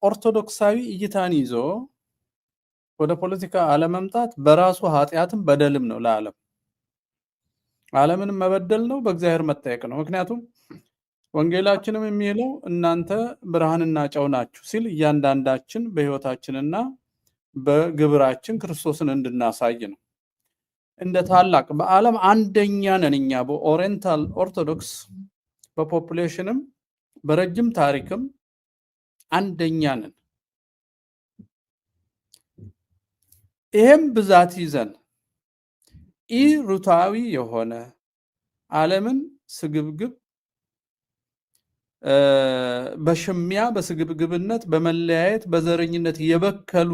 ኦርቶዶክሳዊ እይታን ይዞ ወደ ፖለቲካ አለመምጣት በራሱ ኃጢያትም በደልም ነው ለዓለም። ዓለምን መበደል ነው፣ በእግዚአብሔር መጠየቅ ነው። ምክንያቱም ወንጌላችንም የሚለው እናንተ ብርሃንና ጨው ናችሁ ሲል እያንዳንዳችን በህይወታችንና በግብራችን ክርስቶስን እንድናሳይ ነው። እንደ ታላቅ በዓለም አንደኛ ነን እኛ በኦሪየንታል ኦርቶዶክስ በፖፑሌሽንም በረጅም ታሪክም አንደኛ ነን። ይሄም ብዛት ይዘን ኢሩታዊ የሆነ ዓለምን ስግብግብ በሽሚያ በስግብግብነት በመለያየት በዘረኝነት የበከሉ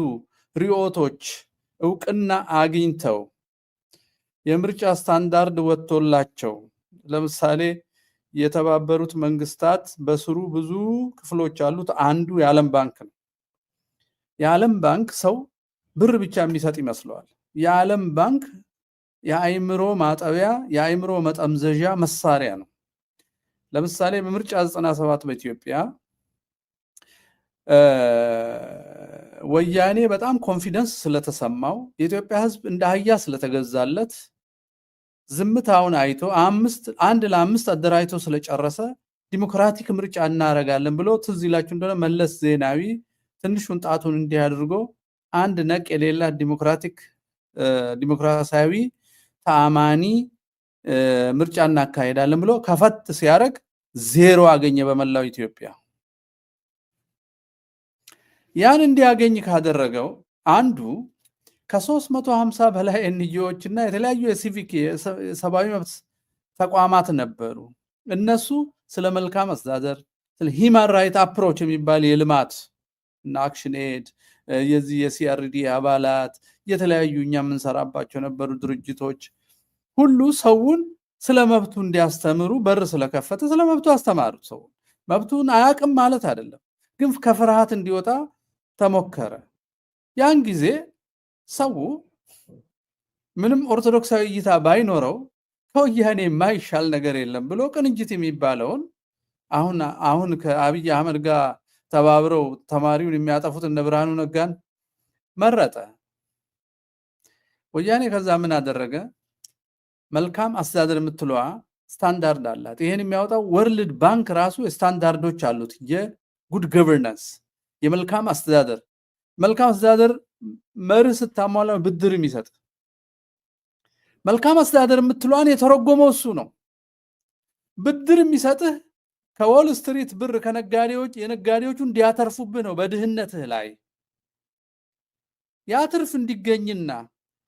ሪዮቶች እውቅና አግኝተው የምርጫ ስታንዳርድ ወጥቶላቸው ለምሳሌ የተባበሩት መንግስታት በስሩ ብዙ ክፍሎች አሉት። አንዱ የዓለም ባንክ ነው። የዓለም ባንክ ሰው ብር ብቻ የሚሰጥ ይመስለዋል። የዓለም ባንክ የአይምሮ ማጠቢያ የአይምሮ መጠምዘዣ መሳሪያ ነው። ለምሳሌ በምርጫ 97 በኢትዮጵያ ወያኔ በጣም ኮንፊደንስ ስለተሰማው የኢትዮጵያ ሕዝብ እንደ አህያ ስለተገዛለት ዝምታውን አይቶ 1-5 አደራጅቶ ስለጨረሰ ዲሞክራቲክ ምርጫ እናረጋለን ብሎ ትዝ ይላችሁ እንደሆነ መለስ ዜናዊ ትንሹን ጣቱን እንዲህ አድርጎ አንድ ነቅ የሌላ ዲሞክራሲያዊ ተአማኒ ምርጫ እናካሄዳለን ብሎ ከፈት ሲያደርግ 0 አገኘ በመላው ኢትዮጵያ። ያን እንዲያገኝ ካደረገው አንዱ ከ350 በላይ ኤንጂኦዎች እና የተለያዩ የሲቪክ የሰብአዊ መብት ተቋማት ነበሩ። እነሱ ስለ መልካም አስተዳደር ስለ ሂማን ራይት አፕሮች የሚባል የልማት እና አክሽን ኤድ የዚህ የሲአርዲ አባላት የተለያዩ እኛ የምንሰራባቸው ነበሩ ድርጅቶች ሁሉ ሰውን ስለ መብቱ እንዲያስተምሩ በር ስለከፈተ ስለ መብቱ አስተማሩት። ሰው መብቱን አያውቅም ማለት አይደለም፣ ግን ከፍርሃት እንዲወጣ ተሞከረ። ያን ጊዜ ሰው ምንም ኦርቶዶክሳዊ እይታ ባይኖረው ከወያኔ የማይሻል ነገር የለም ብሎ ቅንጅት የሚባለውን አሁን ከአብይ አህመድ ጋር ተባብረው ተማሪውን የሚያጠፉት እነ ብርሃኑ ነጋን መረጠ። ወያኔ ከዛ ምን አደረገ? መልካም አስተዳደር የምትለዋ ስታንዳርድ አላት። ይሄን የሚያወጣው ወርልድ ባንክ ራሱ ስታንዳርዶች አሉት። የጉድ ገቨርናንስ የመልካም አስተዳደር መርህ ስታሟላ ብድር የሚሰጥ መልካም አስተዳደር የምትለዋን የተረጎመው እሱ ነው። ብድር የሚሰጥህ ከዎል ስትሪት ብር ከነጋዴዎች የነጋዴዎቹ እንዲያተርፉብህ ነው። በድህነትህ ላይ ያትርፍ እንዲገኝና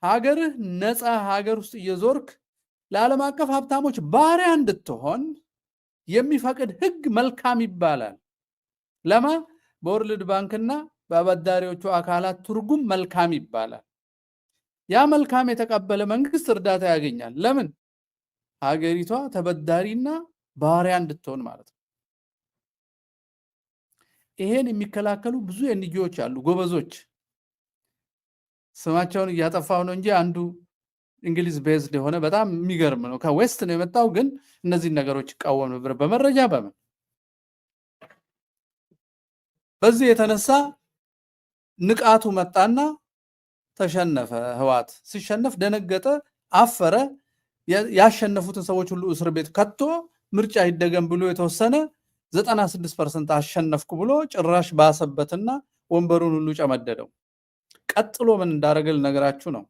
ሀገርህ ነፃ ሀገር ውስጥ እየዞርክ ለዓለም አቀፍ ሀብታሞች ባሪያ እንድትሆን የሚፈቅድ ህግ መልካም ይባላል። ለማ በወርልድ ባንክና በአበዳሪዎቹ አካላት ትርጉም መልካም ይባላል። ያ መልካም የተቀበለ መንግስት እርዳታ ያገኛል። ለምን? ሀገሪቷ ተበዳሪና ባሪያ እንድትሆን ማለት ነው። ይሄን የሚከላከሉ ብዙ ኤንጂኦዎች አሉ፣ ጎበዞች። ስማቸውን እያጠፋው ነው እንጂ አንዱ እንግሊዝ ቤዝድ የሆነ በጣም የሚገርም ነው። ከዌስት ነው የመጣው፣ ግን እነዚህ ነገሮች ይቃወም ነበር በመረጃ በምን። በዚህ የተነሳ ንቃቱ መጣና ተሸነፈ። ህዋት ሲሸነፍ ደነገጠ፣ አፈረ። ያሸነፉትን ሰዎች ሁሉ እስር ቤት ከቶ ምርጫ ይደገም ብሎ የተወሰነ 96% አሸነፍኩ ብሎ ጭራሽ ባሰበትና ወንበሩን ሁሉ ጨመደደው። ቀጥሎ ምን እንዳደረገ ልነግራችሁ ነው።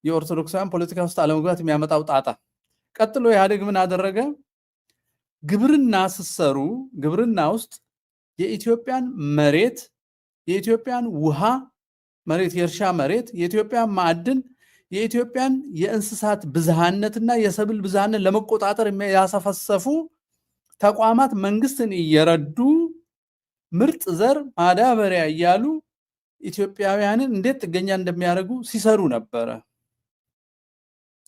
የኦርቶዶክሳውያን ፖለቲካ ውስጥ አለመግባት የሚያመጣው ጣጣ። ቀጥሎ ኢህአዴግ ምን አደረገ? ግብርና ሲሰሩ ግብርና ውስጥ የኢትዮጵያን መሬት፣ የኢትዮጵያን ውሃ መሬት፣ የእርሻ መሬት፣ የኢትዮጵያን ማዕድን፣ የኢትዮጵያን የእንስሳት ብዝሃነትና የሰብል ብዝሃነት ለመቆጣጠር ያሰፈሰፉ ተቋማት መንግስትን እየረዱ ምርጥ ዘር ማዳበሪያ እያሉ ኢትዮጵያውያንን እንዴት ጥገኛ እንደሚያደርጉ ሲሰሩ ነበረ።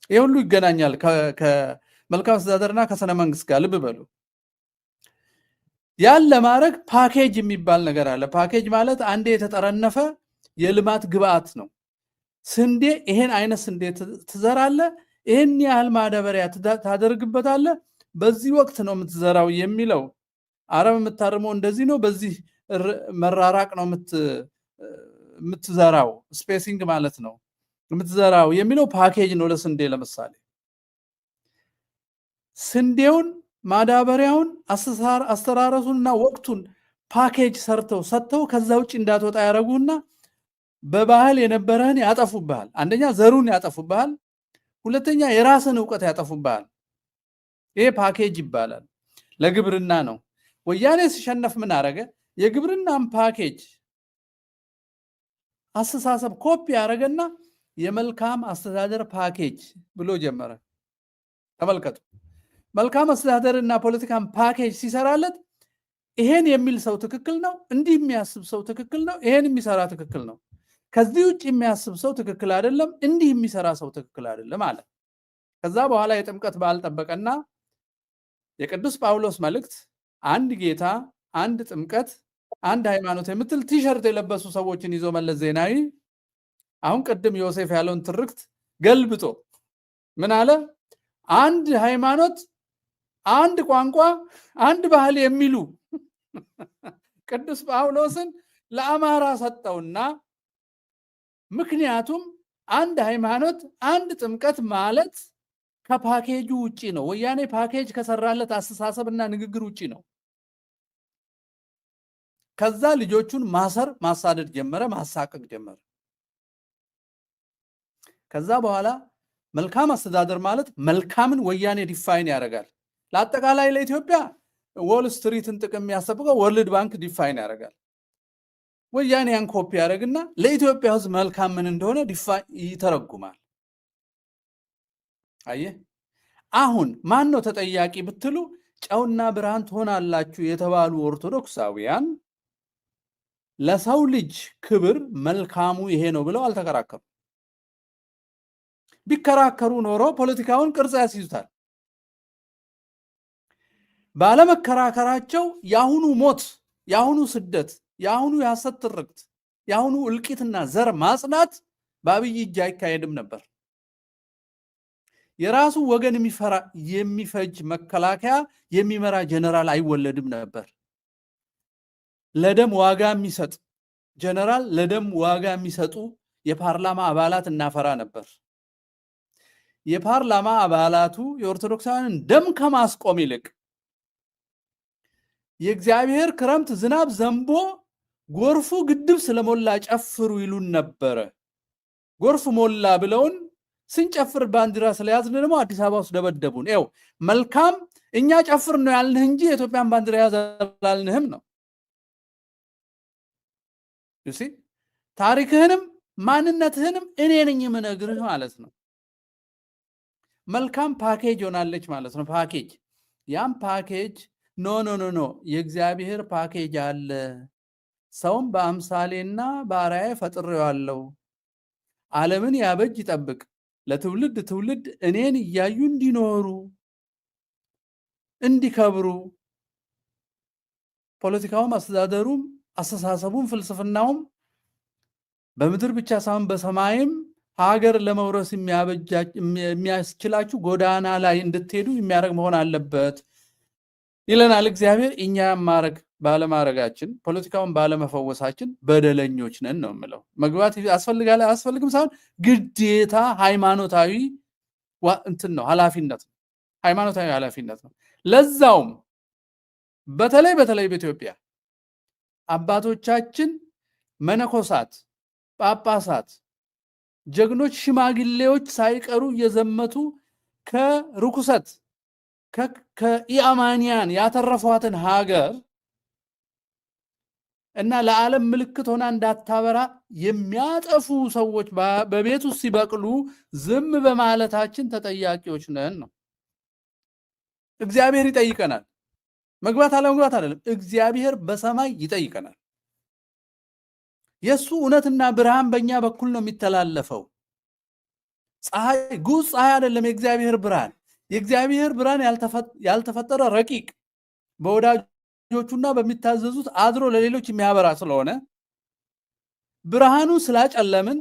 ይህ ሁሉ ይገናኛል ከመልካም አስተዳደርና ከስነ መንግስት ጋር። ልብ በሉ። ያን ለማድረግ ፓኬጅ የሚባል ነገር አለ። ፓኬጅ ማለት አንዴ የተጠረነፈ የልማት ግብአት ነው። ስንዴ፣ ይሄን አይነት ስንዴ ትዘራለ፣ ይሄን ያህል ማዳበሪያ ታደርግበታለ፣ በዚህ ወቅት ነው የምትዘራው የሚለው። አረም የምታርመው እንደዚህ ነው፣ በዚህ መራራቅ ነው የምትዘራው፣ ስፔሲንግ ማለት ነው የምትዘራው የሚለው ፓኬጅ ነው። ለስንዴ ለምሳሌ ስንዴውን ማዳበሪያውን አስተራረሱንና ወቅቱን ፓኬጅ ሰርተው ሰጥተው ከዛ ውጭ እንዳትወጣ ያደረጉና በባህል የነበረህን ያጠፉብሃል። አንደኛ ዘሩን ያጠፉብሃል፣ ሁለተኛ የራስን ዕውቀት ያጠፉብሃል። ይሄ ፓኬጅ ይባላል። ለግብርና ነው። ወያኔ ሲሸነፍ ምን አረገ? የግብርናን ፓኬጅ አስተሳሰብ ኮፒ ያደረገና የመልካም አስተዳደር ፓኬጅ ብሎ ጀመረ። ተመልከቱ። መልካም አስተዳደርና ፖለቲካን ፓኬጅ ሲሰራለት ይሄን የሚል ሰው ትክክል ነው፣ እንዲህ የሚያስብ ሰው ትክክል ነው፣ ይሄን የሚሰራ ትክክል ነው፣ ከዚህ ውጭ የሚያስብ ሰው ትክክል አይደለም፣ እንዲህ የሚሰራ ሰው ትክክል አይደለም አለ። ከዛ በኋላ የጥምቀት በዓል ጠበቀና የቅዱስ ጳውሎስ መልእክት አንድ ጌታ፣ አንድ ጥምቀት፣ አንድ ሃይማኖት የምትል ቲሸርት የለበሱ ሰዎችን ይዞ መለስ ዜናዊ አሁን ቅድም ዮሴፍ ያለውን ትርክት ገልብጦ ምን አለ? አንድ ሃይማኖት፣ አንድ ቋንቋ፣ አንድ ባህል የሚሉ ቅዱስ ጳውሎስን ለአማራ ሰጠውና ምክንያቱም አንድ ሃይማኖት፣ አንድ ጥምቀት ማለት ከፓኬጁ ውጪ ነው። ወያኔ ፓኬጅ ከሰራለት አስተሳሰብና ንግግር ውጪ ነው። ከዛ ልጆቹን ማሰር፣ ማሳደድ ጀመረ፣ ማሳቀቅ ጀመረ። ከዛ በኋላ መልካም አስተዳደር ማለት መልካምን ወያኔ ዲፋይን ያደርጋል። ለአጠቃላይ ለኢትዮጵያ ዎል ስትሪትን ጥቅም የሚያስጠብቀው ወርልድ ባንክ ዲፋይን ያደርጋል። ወያኔ ያን ኮፒ ያደርግና ለኢትዮጵያ ሕዝብ መልካም ምን እንደሆነ ይተረጉማል። አየህ፣ አሁን ማን ነው ተጠያቂ ብትሉ ጨውና ብርሃን ትሆናላችሁ የተባሉ ኦርቶዶክሳውያን ለሰው ልጅ ክብር መልካሙ ይሄ ነው ብለው አልተከራከሩ። ቢከራከሩ ኖሮ ፖለቲካውን ቅርጽ ያስይዙታል። ባለመከራከራቸው የአሁኑ ሞት፣ የአሁኑ ስደት፣ የአሁኑ የሐሰት ትርክት፣ የአሁኑ እልቂትና ዘር ማጽናት በአብይ እጅ አይካሄድም ነበር። የራሱ ወገን የሚፈጅ መከላከያ የሚመራ ጀነራል አይወለድም ነበር። ለደም ዋጋ የሚሰጥ ጀነራል፣ ለደም ዋጋ የሚሰጡ የፓርላማ አባላት እናፈራ ነበር። የፓርላማ አባላቱ የኦርቶዶክሳውያንን ደም ከማስቆም ይልቅ የእግዚአብሔር ክረምት ዝናብ ዘንቦ ጎርፉ ግድብ ስለሞላ ጨፍሩ ይሉን ነበረ። ጎርፍ ሞላ ብለውን ስንጨፍር ባንዲራ ስለያዝን ደግሞ አዲስ አበባ ውስጥ ደበደቡን። ይኸው መልካም እኛ ጨፍር ነው ያልንህ እንጂ የኢትዮጵያን ባንዲራ ያዝ አላልንህም ነው። ዩሲ ታሪክህንም ማንነትህንም እኔ ነኝ የምነግርህ ማለት ነው። መልካም ፓኬጅ ሆናለች ማለት ነው። ፓኬጅ ያም ፓኬጅ ኖ የእግዚአብሔር ፓኬጅ አለ። ሰውም በአምሳሌና በአርአያዬ ፈጥሬዋለሁ። ዓለምን ያበጅ ይጠብቅ፣ ለትውልድ ትውልድ እኔን እያዩ እንዲኖሩ እንዲከብሩ፣ ፖለቲካውም አስተዳደሩም አስተሳሰቡም ፍልስፍናውም በምድር ብቻ ሳይሆን በሰማይም ሀገር ለመውረስ የሚያስችላችሁ ጎዳና ላይ እንድትሄዱ የሚያደርግ መሆን አለበት ይለናል እግዚአብሔር። እኛ ማረግ ባለማረጋችን፣ ፖለቲካውን ባለመፈወሳችን በደለኞች ነን ነው የምለው። መግባት ያስፈልጋል አያስፈልግም ሳይሆን ግዴታ ሃይማኖታዊ እንትን ነው፣ ኃላፊነት ነው፣ ሃይማኖታዊ ኃላፊነት ነው። ለዛውም በተለይ በኢትዮጵያ አባቶቻችን መነኮሳት፣ ጳጳሳት፣ ጀግኖች ሽማግሌዎች ሳይቀሩ እየዘመቱ ከርኩሰት ከኢአማንያን ያተረፏትን ሀገር እና ለዓለም ምልክት ሆና እንዳታበራ የሚያጠፉ ሰዎች በቤት ውስጥ ሲበቅሉ ዝም በማለታችን ተጠያቂዎች ነን ነው። እግዚአብሔር ይጠይቀናል። መግባት አለመግባት አይደለም፣ እግዚአብሔር በሰማይ ይጠይቀናል። የሱ እውነትና ብርሃን በእኛ በኩል ነው የሚተላለፈው። ፀሐይ ጉዝ ፀሐይ አይደለም፣ የእግዚአብሔር ብርሃን። የእግዚአብሔር ብርሃን ያልተፈጠረ ረቂቅ በወዳጆቹና በሚታዘዙት አድሮ ለሌሎች የሚያበራ ስለሆነ ብርሃኑ ስላጨለምን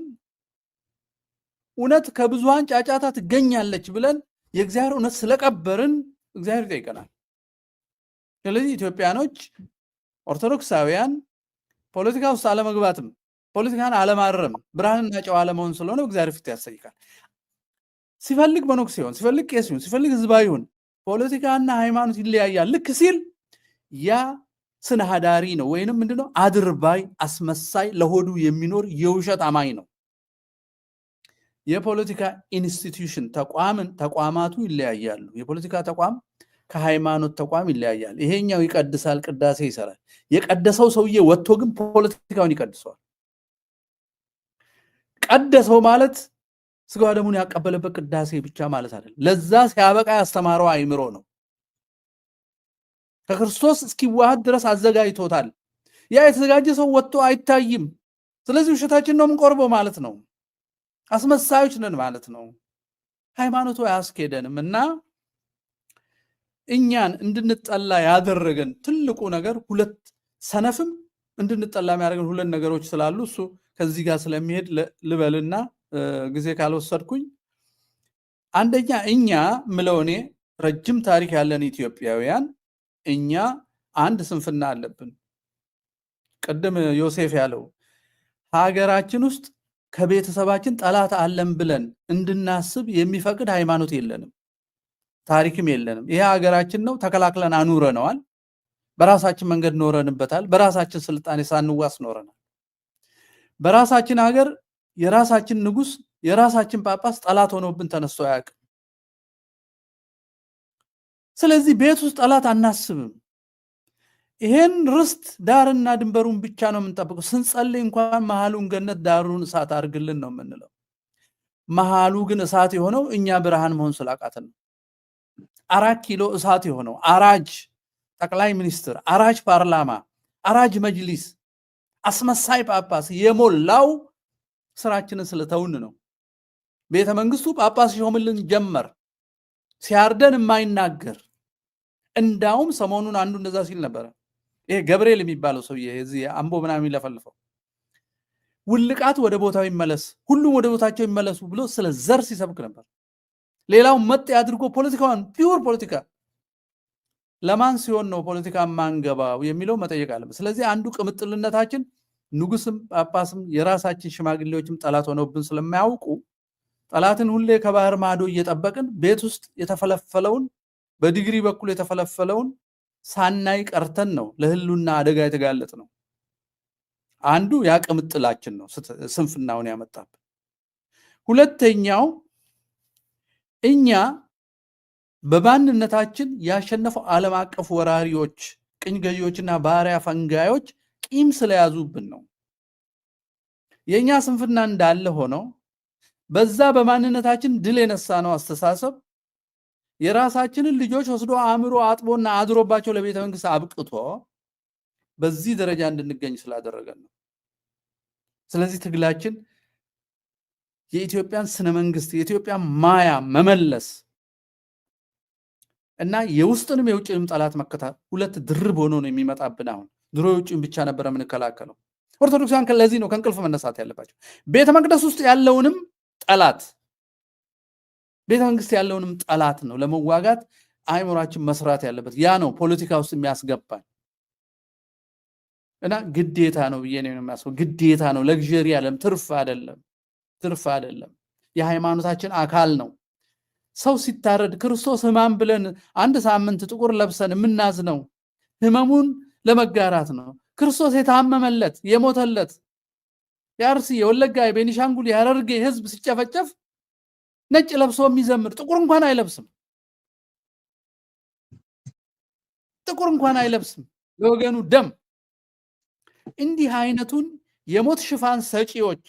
እውነት ከብዙሃን ጫጫታ ትገኛለች ብለን የእግዚአብሔር እውነት ስለቀበርን እግዚአብሔር ይጠይቀናል። ስለዚህ ኢትዮጵያኖች ኦርቶዶክሳውያን ፖለቲካ ውስጥ አለመግባትም ፖለቲካን አለማረም ብርሃንና ጨው አለመሆን ስለሆነ እግዚአብሔር ፊት ያሰይካል። ሲፈልግ መነኩሴ ሲሆን፣ ሲፈልግ ቄስ ሲሆን፣ ሲፈልግ ህዝባዊ ይሁን ፖለቲካና ሃይማኖት ይለያያል ልክ ሲል ያ ስነ ሀዳሪ ነው ወይንም ምንድነው አድርባይ አስመሳይ ለሆዱ የሚኖር የውሸት አማኝ ነው። የፖለቲካ ኢንስቲትዩሽን ተቋማቱ ይለያያሉ። የፖለቲካ ተቋም ከሃይማኖት ተቋም ይለያያል። ይሄኛው ይቀድሳል፣ ቅዳሴ ይሰራል። የቀደሰው ሰውዬ ወጥቶ ግን ፖለቲካውን ይቀድሰዋል። ቀደሰው ማለት ስጋ ደሙን ያቀበለበት ቅዳሴ ብቻ ማለት አይደለም። ለዛ ሲያበቃ ያስተማረው አይምሮ ነው። ከክርስቶስ እስኪዋሃድ ድረስ አዘጋጅቶታል። ያ የተዘጋጀ ሰው ወጥቶ አይታይም። ስለዚህ ውሸታችን ነው የምንቆርበው ማለት ነው። አስመሳዮች ነን ማለት ነው። ሃይማኖቱ አያስኬደንም እና እኛን እንድንጠላ ያደረገን ትልቁ ነገር ሁለት ሰነፍም እንድንጠላ የሚያደርገን ሁለት ነገሮች ስላሉ እሱ ከዚህ ጋር ስለሚሄድ ልበልና ጊዜ ካልወሰድኩኝ፣ አንደኛ እኛ ምለው እኔ ረጅም ታሪክ ያለን ኢትዮጵያውያን እኛ አንድ ስንፍና አለብን። ቅድም ዮሴፍ ያለው ሀገራችን ውስጥ ከቤተሰባችን ጠላት አለን ብለን እንድናስብ የሚፈቅድ ሃይማኖት የለንም፣ ታሪክም የለንም። ይሄ ሀገራችን ነው፣ ተከላክለን አኑረነዋል። በራሳችን መንገድ ኖረንበታል። በራሳችን ስልጣኔ ሳንዋስ ኖረናል። በራሳችን ሀገር የራሳችን ንጉስ፣ የራሳችን ጳጳስ ጠላት ሆኖብን ተነስቶ አያውቅም። ስለዚህ ቤት ውስጥ ጠላት አናስብም። ይሄን ርስት ዳርና ድንበሩን ብቻ ነው የምንጠብቀው። ስንጸልይ እንኳን መሃሉን ገነት ዳሩን እሳት አድርግልን ነው የምንለው። መሃሉ ግን እሳት የሆነው እኛ ብርሃን መሆን ስላቃተን ነው። 4 ኪሎ እሳት የሆነው አራጅ ጠቅላይ ሚኒስትር፣ አራጅ ፓርላማ፣ አራጅ መጅሊስ፣ አስመሳይ ጳጳስ የሞላው ስራችንን ስለተውን ነው። ቤተ መንግስቱ ጳጳስ ሲሾምልን ጀመር፣ ሲያርደን የማይናገር እንዳውም ሰሞኑን አንዱ እንደዛ ሲል ነበር። ይሄ ገብርኤል የሚባለው ሰውዬ እዚህ አምቦ ምናምን የሚለፈልፈው ውልቃት ወደ ቦታው ይመለስ፣ ሁሉም ወደ ቦታቸው ይመለሱ ብሎ ስለ ዘር ሲሰብክ ነበር። ሌላው መጥ ያድርጎ ፖለቲካውን ፒውር ፖለቲካ ለማን ሲሆን ነው ፖለቲካ ማንገባው የሚለው መጠየቅ አለበት። ስለዚህ አንዱ ቅምጥልነታችን ንጉስም ጳጳስም የራሳችን ሽማግሌዎችም ጠላት ሆነውብን ስለማያውቁ ጠላትን ሁሌ ከባህር ማዶ እየጠበቅን ቤት ውስጥ የተፈለፈለውን በዲግሪ በኩል የተፈለፈለውን ሳናይ ቀርተን ነው ለህሉና አደጋ የተጋለጥ ነው። አንዱ ያቅምጥላችን ነው ስንፍናውን ያመጣብን። ሁለተኛው እኛ በማንነታችን ያሸነፈው ዓለም አቀፍ ወራሪዎች፣ ቅኝ ገዢዎችና ባሪያ ፈንጋዮች ቂም ስለያዙብን ነው። የኛ ስንፍና እንዳለ ሆኖ በዛ በማንነታችን ድል የነሳ ነው አስተሳሰብ የራሳችንን ልጆች ወስዶ አእምሮ አጥቦና አድሮባቸው ለቤተ መንግስት አብቅቶ በዚህ ደረጃ እንድንገኝ ስላደረገን ነው። ስለዚህ ትግላችን የኢትዮጵያን ስነ መንግስት የኢትዮጵያን ማያ መመለስ እና የውስጥንም የውጭንም ጠላት መከታተል ሁለት ድርብ ሆኖ ነው የሚመጣብን። አሁን ድሮ የውጭን ብቻ ነበር የምንከላከለው። ኦርቶዶክሳውያን ለዚህ ነው ከእንቅልፍ መነሳት ያለባቸው። ቤተ መቅደስ ውስጥ ያለውንም ጠላት ቤተ መንግስት ያለውንም ጠላት ነው ለመዋጋት አይምሯችን መስራት ያለበት። ያ ነው ፖለቲካ ውስጥ የሚያስገባን እና ግዴታ ነው ብዬ ነው የሚያስበው። ግዴታ ነው፣ ለግዠሪ አይደለም፣ ትርፍ አይደለም። የሃይማኖታችን አካል ነው። ሰው ሲታረድ ክርስቶስ ሕማም ብለን አንድ ሳምንት ጥቁር ለብሰን የምናዝነው ሕመሙን ለመጋራት ነው። ክርስቶስ የታመመለት የሞተለት የአርሲ የወለጋ የቤኒሻንጉል የሐረርጌ ህዝብ ሲጨፈጨፍ ነጭ ለብሶ የሚዘምር ጥቁር እንኳን አይለብስም። ጥቁር እንኳን አይለብስም ለወገኑ ደም። እንዲህ አይነቱን የሞት ሽፋን ሰጪዎች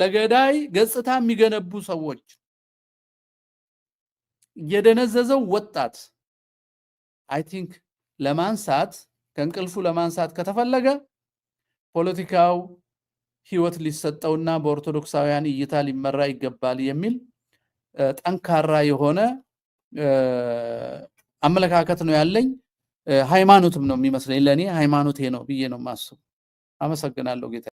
ለገዳይ ገጽታ የሚገነቡ ሰዎች የደነዘዘው ወጣት አይ ቲንክ ለማንሳት ከእንቅልፉ ለማንሳት ከተፈለገ ፖለቲካው ህይወት ሊሰጠውና በኦርቶዶክሳውያን እይታ ሊመራ ይገባል የሚል ጠንካራ የሆነ አመለካከት ነው ያለኝ። ሃይማኖትም ነው የሚመስለኝ። ለኔ ሃይማኖቴ ነው ብዬ ነው ማስበው። አመሰግናለሁ ጌታ።